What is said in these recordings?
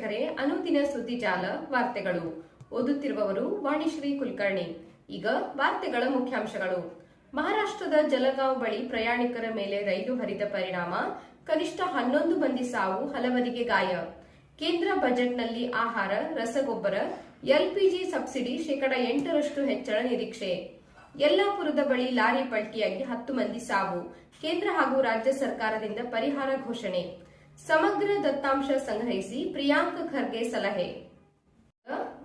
ವೀಕ್ಷಕರೇ, ಅನುದಿನ ಸುದ್ದಿಜಾಲ ವಾರ್ತೆಗಳು ಓದುತ್ತಿರುವವರು ವಾಣಿಶ್ರೀ ಕುಲಕರ್ಣಿ. ಈಗ ವಾರ್ತೆಗಳ ಮುಖ್ಯಾಂಶಗಳು. ಮಹಾರಾಷ್ಟ್ರದ ಜಲಗಾಂವ್ ಬಳಿ ಪ್ರಯಾಣಿಕರ ಮೇಲೆ ರೈಲು ಹರಿದ ಪರಿಣಾಮ ಕನಿಷ್ಠ 11 ಮಂದಿ ಸಾವು, ಹಲವರಿಗೆ ಗಾಯ. ಕೇಂದ್ರ ಬಜೆಟ್ನಲ್ಲಿ ಆಹಾರ, ರಸಗೊಬ್ಬರ, ಎಲ್ಪಿಜಿ ಸಬ್ಸಿಡಿ ಶೇಕಡಾ 8ರಷ್ಟು ಹೆಚ್ಚಳ ನಿರೀಕ್ಷೆ. ಯಲ್ಲಾಪುರದ ಬಳಿ ಲಾರಿ ಪಲ್ಟಿಯಾಗಿ 10 ಮಂದಿ ಸಾವು, ಕೇಂದ್ರ ಹಾಗೂ ರಾಜ್ಯ ಸರ್ಕಾರದಿಂದ ಪರಿಹಾರ ಘೋಷಣೆ. ಸಮಗ್ರ ದತ್ತಾಂಶ ಸಂಗ್ರಹಿಸಿ ಪ್ರಿಯಾಂಕ್ ಖರ್ಗೆ ಸಲಹೆ.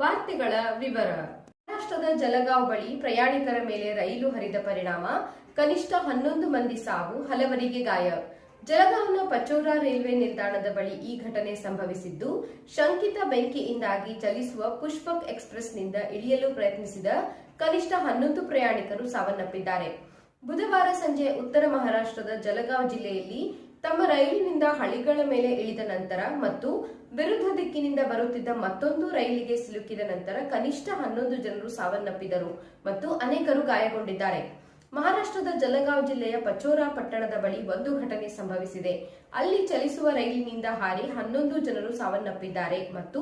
ವಾರ್ತೆಗಳ ವಿವರ. ಮಹಾರಾಷ್ಟ್ರದ ಜಲಗಾಂವ್ ಬಳಿ ಪ್ರಯಾಣಿಕರ ಮೇಲೆ ರೈಲು ಹರಿದ ಪರಿಣಾಮ ಕನಿಷ್ಠ 11 ಮಂದಿ ಸಾವು, ಹಲವರಿಗೆ ಗಾಯ. ಜಲಗಾಂವ್ನ ಪಚೋರಾ ರೈಲ್ವೆ ನಿಲ್ದಾಣದ ಬಳಿ ಈ ಘಟನೆ ಸಂಭವಿಸಿದ್ದು, ಶಂಕಿತ ಬೆಂಕಿಯಿಂದಾಗಿ ಚಲಿಸುವ ಪುಷ್ಪಕ್ ಎಕ್ಸ್ಪ್ರೆಸ್ನಿಂದ ಇಳಿಯಲು ಪ್ರಯತ್ನಿಸಿದ ಕನಿಷ್ಠ 11 ಪ್ರಯಾಣಿಕರು ಸಾವನ್ನಪ್ಪಿದ್ದಾರೆ. ಬುಧವಾರ ಸಂಜೆ ಉತ್ತರ ಮಹಾರಾಷ್ಟ್ರದ ಜಲಗಾಂವ್ ಜಿಲ್ಲೆಯಲ್ಲಿ ತಮ್ಮ ರೈಲಿನಿಂದ ಹಳಿಗಳ ಮೇಲೆ ಇಳಿದ ನಂತರ ಮತ್ತು ವಿರುದ್ಧ ದಿಕ್ಕಿನಿಂದ ಬರುತ್ತಿದ್ದ ಮತ್ತೊಂದು ರೈಲಿಗೆ ಸಿಲುಕಿದ ನಂತರ ಕನಿಷ್ಠ 11 ಜನರು ಸಾವನ್ನಪ್ಪಿದರು ಮತ್ತು ಅನೇಕರು ಗಾಯಗೊಂಡಿದ್ದಾರೆ. ಮಹಾರಾಷ್ಟ್ರದ ಜಲಗಾಂವ್ ಜಿಲ್ಲೆಯ ಪಚೋರಾ ಪಟ್ಟಣದ ಬಳಿ ಒಂದು ಘಟನೆ ಸಂಭವಿಸಿದೆ. ಅಲ್ಲಿ ಚಲಿಸುವ ರೈಲಿನಿಂದ ಹಾರಿ 11 ಜನರು ಸಾವನ್ನಪ್ಪಿದ್ದಾರೆ ಮತ್ತು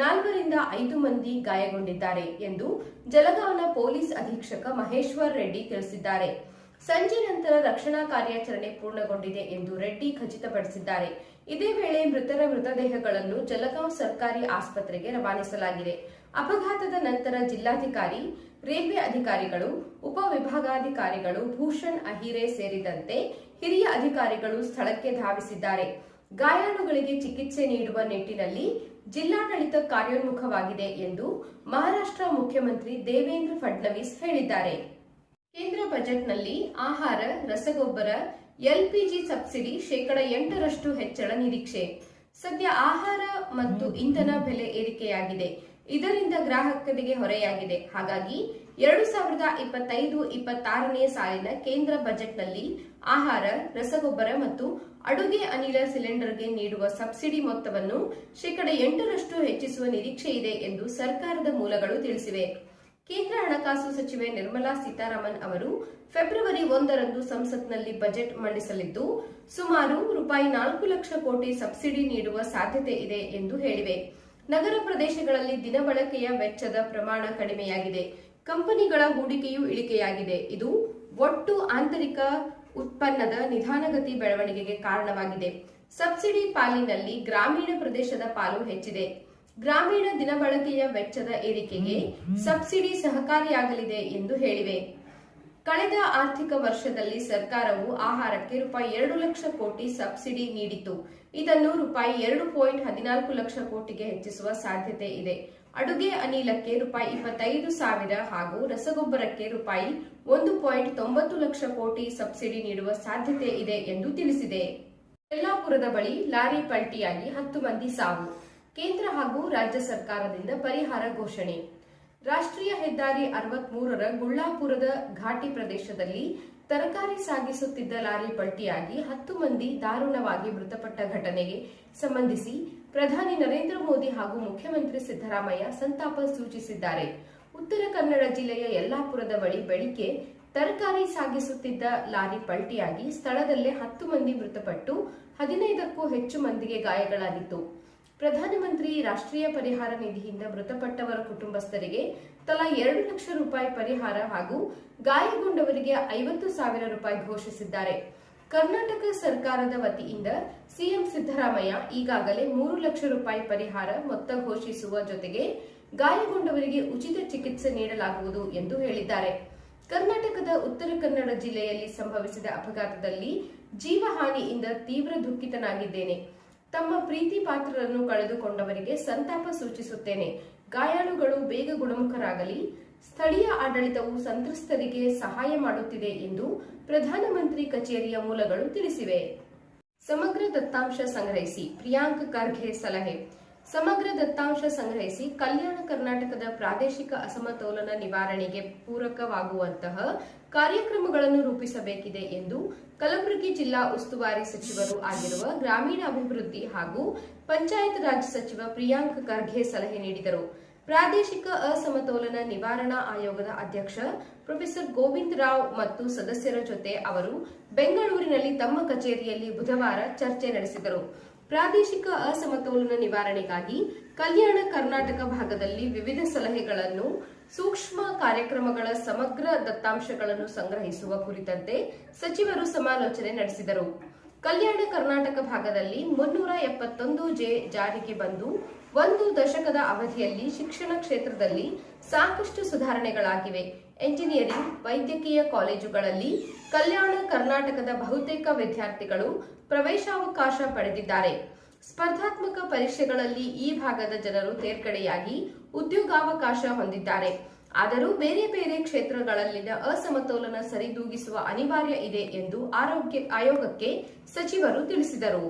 4 ರಿಂದ 5 ಮಂದಿ ಗಾಯಗೊಂಡಿದ್ದಾರೆ ಎಂದು ಜಲಗಾಂವ್ನ ಪೊಲೀಸ್ ಅಧೀಕ್ಷಕ ಮಹೇಶ್ವರ್ ರೆಡ್ಡಿ ತಿಳಿಸಿದ್ದಾರೆ. ಸಂಜೆ ನಂತರ ರಕ್ಷಣಾ ಕಾರ್ಯಾಚರಣೆ ಪೂರ್ಣಗೊಂಡಿದೆ ಎಂದು ರೆಡ್ಡಿ ಖಚಿತಪಡಿಸಿದ್ದಾರೆ. ಇದೇ ವೇಳೆ ಮೃತರ ಮೃತದೇಹಗಳನ್ನು ಜಲಗಾಂವ್ ಸರ್ಕಾರಿ ಆಸ್ಪತ್ರೆಗೆ ರವಾನಿಸಲಾಗಿದೆ. ಅಪಘಾತದ ನಂತರ ಜಿಲ್ಲಾಧಿಕಾರಿ, ರೈಲ್ವೆ ಅಧಿಕಾರಿಗಳು, ಉಪವಿಭಾಗಾಧಿಕಾರಿಗಳು ಭೂಷಣ್ ಅಹಿರೆ ಸೇರಿದಂತೆ ಹಿರಿಯ ಅಧಿಕಾರಿಗಳು ಸ್ಥಳಕ್ಕೆ ಧಾವಿಸಿದ್ದಾರೆ. ಗಾಯಾಳುಗಳಿಗೆ ಚಿಕಿತ್ಸೆ ನೀಡುವ ನಿಟ್ಟಿನಲ್ಲಿ ಜಿಲ್ಲಾಡಳಿತ ಕಾರ್ಯೋನ್ಮುಖವಾಗಿದೆ ಎಂದು ಮಹಾರಾಷ್ಟ್ರ ಮುಖ್ಯಮಂತ್ರಿ ದೇವೇಂದ್ರ ಫಡ್ನವೀಸ್ ಹೇಳಿದ್ದಾರೆ. ಕೇಂದ್ರ ಬಜೆಟ್ನಲ್ಲಿ ಆಹಾರ, ರಸಗೊಬ್ಬರ, ಎಲ್ಪಿಜಿ ಸಬ್ಸಿಡಿ ಶೇಕಡಾ 8ರಷ್ಟು ಹೆಚ್ಚಳ ನಿರೀಕ್ಷೆ. ಸದ್ಯ ಆಹಾರ ಮತ್ತು ಇಂಧನ ಬೆಲೆ ಏರಿಕೆಯಾಗಿದೆ. ಇದರಿಂದ ಗ್ರಾಹಕರಿಗೆ ಹೊರೆಯಾಗಿದೆ. ಹಾಗಾಗಿ 2025-26ನೇ ಸಾಲಿನ ಕೇಂದ್ರ ಬಜೆಟ್ನಲ್ಲಿ ಆಹಾರ, ರಸಗೊಬ್ಬರ ಮತ್ತು ಅಡುಗೆ ಅನಿಲ ಸಿಲಿಂಡರ್ಗೆ ನೀಡುವ ಸಬ್ಸಿಡಿ ಮೊತ್ತವನ್ನು ಶೇಕಡಾ 8ರಷ್ಟು ಹೆಚ್ಚಿಸುವ ನಿರೀಕ್ಷೆ ಇದೆ ಎಂದು ಸರ್ಕಾರದ ಮೂಲಗಳು ತಿಳಿಸಿವೆ. ಕೇಂದ್ರ ಹಣಕಾಸು ಸಚಿವೆ ನಿರ್ಮಲಾ ಸೀತಾರಾಮನ್ ಅವರು ಫೆಬ್ರವರಿ 1ರಂದು ಸಂಸತ್ನಲ್ಲಿ ಬಜೆಟ್ ಮಂಡಿಸಲಿದ್ದು, ಸುಮಾರು ₹4 ಲಕ್ಷ ಕೋಟಿ ಸಬ್ಸಿಡಿ ನೀಡುವ ಸಾಧ್ಯತೆ ಇದೆ ಎಂದು ಹೇಳಿವೆ. ನಗರ ಪ್ರದೇಶಗಳಲ್ಲಿ ದಿನಬಳಕೆಯ ವೆಚ್ಚದ ಪ್ರಮಾಣ ಕಡಿಮೆಯಾಗಿದೆ. ಕಂಪನಿಗಳ ಹೂಡಿಕೆಯೂ ಇಳಿಕೆಯಾಗಿದೆ. ಇದು ಒಟ್ಟು ಆಂತರಿಕ ಉತ್ಪನ್ನದ ನಿಧಾನಗತಿ ಬೆಳವಣಿಗೆಗೆ ಕಾರಣವಾಗಿದೆ. ಸಬ್ಸಿಡಿ ಪಾಲಿನಲ್ಲಿ ಗ್ರಾಮೀಣ ಪ್ರದೇಶದ ಪಾಲು ಹೆಚ್ಚಿದೆ. ಗ್ರಾಮೀಣ ದಿನಬಳಕೆಯ ವೆಚ್ಚದ ಏರಿಕೆಗೆ ಸಬ್ಸಿಡಿ ಸಹಕಾರಿಯಾಗಲಿದೆ ಎಂದು ಹೇಳಿವೆ. ಕಳೆದ ಆರ್ಥಿಕ ವರ್ಷದಲ್ಲಿ ಸರ್ಕಾರವು ಆಹಾರಕ್ಕೆ ₹2 ಲಕ್ಷ ಕೋಟಿ ಸಬ್ಸಿಡಿ ನೀಡಿತು. ಇದನ್ನು ₹2.14 ಲಕ್ಷ ಕೋಟಿಗೆ ಹೆಚ್ಚಿಸುವ ಸಾಧ್ಯತೆ ಇದೆ. ಅಡುಗೆ ಅನಿಲಕ್ಕೆ ₹25,000 ಹಾಗೂ ರಸಗೊಬ್ಬರಕ್ಕೆ ₹1.90 ಲಕ್ಷ ಕೋಟಿ ಸಬ್ಸಿಡಿ ನೀಡುವ ಸಾಧ್ಯತೆ ಇದೆ ಎಂದು ತಿಳಿಸಿದೆ. ಯಲ್ಲಾಪುರದ ಬಳಿ ಲಾರಿ ಪಲ್ಟಿಯಾಗಿ 10 ಮಂದಿ ಸಾವು, ಕೇಂದ್ರ ಹಾಗೂ ರಾಜ್ಯ ಸರ್ಕಾರದಿಂದ ಪರಿಹಾರ ಘೋಷಣೆ. ರಾಷ್ಟ್ರೀಯ ಹೆದ್ದಾರಿ 63ರ ಗುಳ್ಳಾಪುರದ ಘಾಟಿ ಪ್ರದೇಶದಲ್ಲಿ ತರಕಾರಿ ಸಾಗಿಸುತ್ತಿದ್ದ ಲಾರಿ ಪಲ್ಟಿಯಾಗಿ 10 ಮಂದಿ ದಾರುಣವಾಗಿ ಮೃತಪಟ್ಟ ಘಟನೆಗೆ ಸಂಬಂಧಿಸಿ ಪ್ರಧಾನಿ ನರೇಂದ್ರ ಮೋದಿ ಹಾಗೂ ಮುಖ್ಯಮಂತ್ರಿ ಸಿದ್ದರಾಮಯ್ಯ ಸಂತಾಪ ಸೂಚಿಸಿದ್ದಾರೆ. ಉತ್ತರ ಕನ್ನಡ ಜಿಲ್ಲೆಯ ಯಲ್ಲಾಪುರದ ಬಳಿ ಬೆಳಿಗ್ಗೆ ತರಕಾರಿ ಸಾಗಿಸುತ್ತಿದ್ದ ಲಾರಿ ಪಲ್ಟಿಯಾಗಿ ಸ್ಥಳದಲ್ಲೇ 10 ಮಂದಿ ಮೃತಪಟ್ಟು 15ಕ್ಕೂ ಹೆಚ್ಚು ಮಂದಿಗೆ ಗಾಯಗಳಾಗಿತ್ತು. ಪ್ರಧಾನಮಂತ್ರಿ ರಾಷ್ಟ್ರೀಯ ಪರಿಹಾರ ನಿಧಿಯಿಂದ ಮೃತಪಟ್ಟವರ ಕುಟುಂಬಸ್ಥರಿಗೆ ತಲಾ ₹2 ಲಕ್ಷ ಪರಿಹಾರ ಹಾಗೂ ಗಾಯಗೊಂಡವರಿಗೆ ₹50,000 ಘೋಷಿಸಿದ್ದಾರೆ. ಕರ್ನಾಟಕ ಸರ್ಕಾರದ ವತಿಯಿಂದ ಸಿಎಂ ಸಿದ್ದರಾಮಯ್ಯ ಈಗಾಗಲೇ ₹3 ಲಕ್ಷ ಪರಿಹಾರ ಮೊತ್ತ ಘೋಷಿಸುವ ಜೊತೆಗೆ ಗಾಯಗೊಂಡವರಿಗೆ ಉಚಿತ ಚಿಕಿತ್ಸೆ ನೀಡಲಾಗುವುದು ಎಂದು ಹೇಳಿದ್ದಾರೆ. ಕರ್ನಾಟಕದ ಉತ್ತರ ಕನ್ನಡ ಜಿಲ್ಲೆಯಲ್ಲಿ ಸಂಭವಿಸಿದ ಅಪಘಾತದಲ್ಲಿ ಜೀವಹಾನಿಯಿಂದ ತೀವ್ರ ದುಃಖಿತನಾಗಿದ್ದೇನೆ. ತಮ್ಮ ಪ್ರೀತಿ ಪಾತ್ರರನ್ನು ಕಳೆದುಕೊಂಡವರಿಗೆ ಸಂತಾಪ ಸೂಚಿಸುತ್ತೇನೆ. ಗಾಯಾಳುಗಳು ಬೇಗ ಗುಣಮುಖರಾಗಲಿ. ಸ್ಥಳೀಯ ಆಡಳಿತವು ಸಂತ್ರಸ್ತರಿಗೆ ಸಹಾಯ ಮಾಡುತ್ತಿದೆ ಎಂದು ಪ್ರಧಾನಮಂತ್ರಿ ಕಚೇರಿಯ ಮೂಲಗಳು ತಿಳಿಸಿವೆ. ಸಮಗ್ರ ದತ್ತಾಂಶ ಸಂಗ್ರಹಿಸಿ ಪ್ರಿಯಾಂಕ್ ಖರ್ಗೆ ಸಲಹೆ. ಸಮಗ್ರ ದತ್ತಾಂಶ ಸಂಗ್ರಹಿಸಿ ಕಲ್ಯಾಣ ಕರ್ನಾಟಕದ ಪ್ರಾದೇಶಿಕ ಅಸಮತೋಲನ ನಿವಾರಣೆಗೆ ಪೂರಕವಾಗುವಂತಹ ಕಾರ್ಯಕ್ರಮಗಳನ್ನು ರೂಪಿಸಬೇಕಿದೆ ಎಂದು ಕಲಬುರಗಿ ಜಿಲ್ಲಾ ಉಸ್ತುವಾರಿ ಸಚಿವರು ಆಗಿರುವ ಗ್ರಾಮೀಣಾಭಿವೃದ್ಧಿ ಹಾಗೂ ಪಂಚಾಯತ್ ರಾಜ್ ಸಚಿವ ಪ್ರಿಯಾಂಕ್ ಖರ್ಗೆ ಸಲಹೆ ನೀಡಿದರು. ಪ್ರಾದೇಶಿಕ ಅಸಮತೋಲನ ನಿವಾರಣಾ ಆಯೋಗದ ಅಧ್ಯಕ್ಷ ಪ್ರೊಫೆಸರ್ ಗೋವಿಂದ ರಾವ್ ಮತ್ತು ಸದಸ್ಯರ ಜೊತೆ ಅವರು ಬೆಂಗಳೂರಿನಲ್ಲಿ ತಮ್ಮ ಕಚೇರಿಯಲ್ಲಿ ಬುಧವಾರ ಚರ್ಚೆ ನಡೆಸಿದರು. ಪ್ರಾದೇಶಿಕ ಅಸಮತೋಲನ ನಿವಾರಣೆಗಾಗಿ ಕಲ್ಯಾಣ ಕರ್ನಾಟಕ ಭಾಗದಲ್ಲಿ ವಿವಿಧ ಸಲಹೆಗಳನ್ನು ಸೂಕ್ಷ್ಮ ಕಾರ್ಯಕ್ರಮಗಳ ಸಮಗ್ರ ದತ್ತಾಂಶಗಳನ್ನು ಸಂಗ್ರಹಿಸುವ ಕುರಿತಂತೆ ಸಚಿವರು ಸಮಾಲೋಚನೆ ನಡೆಸಿದರು. ಕಲ್ಯಾಣ ಕರ್ನಾಟಕ ಭಾಗದಲ್ಲಿ 371 ಜಾರಿಗೆ ಬಂದು 1 ದಶಕದ ಅವಧಿಯಲ್ಲಿ ಶಿಕ್ಷಣ ಕ್ಷೇತ್ರದಲ್ಲಿ ಸಾಕಷ್ಟು ಸುಧಾರಣೆಗಳಾಗಿವೆ. ಎಂಜಿನಿಯರಿಂಗ್, ವೈದ್ಯಕೀಯ ಕಾಲೇಜುಗಳಲ್ಲಿ ಕಲ್ಯಾಣ ಕರ್ನಾಟಕದ ಬಹುತೇಕ ವಿದ್ಯಾರ್ಥಿಗಳು ಪ್ರವೇಶಾವಕಾಶ ಪಡೆದಿದ್ದಾರೆ. ಸ್ಪರ್ಧಾತ್ಮಕ ಪರೀಕ್ಷೆಗಳಲ್ಲಿ ಈ ಭಾಗದ ಜನರು ತೇರ್ಗಡೆಯಾಗಿ ಉದ್ಯೋಗಾವಕಾಶ ಹೊಂದಿದ್ದಾರೆ. ಆದರೂ ಬೇರೆ ಬೇರೆ ಕ್ಷೇತ್ರಗಳಲ್ಲಿನ ಅಸಮತೋಲನ ಸರಿದೂಗಿಸುವ ಅನಿವಾರ್ಯ ಇದೆ ಎಂದು ಆಯೋಗಕ್ಕೆ ಸಚಿವರು ತಿಳಿಸಿದರು.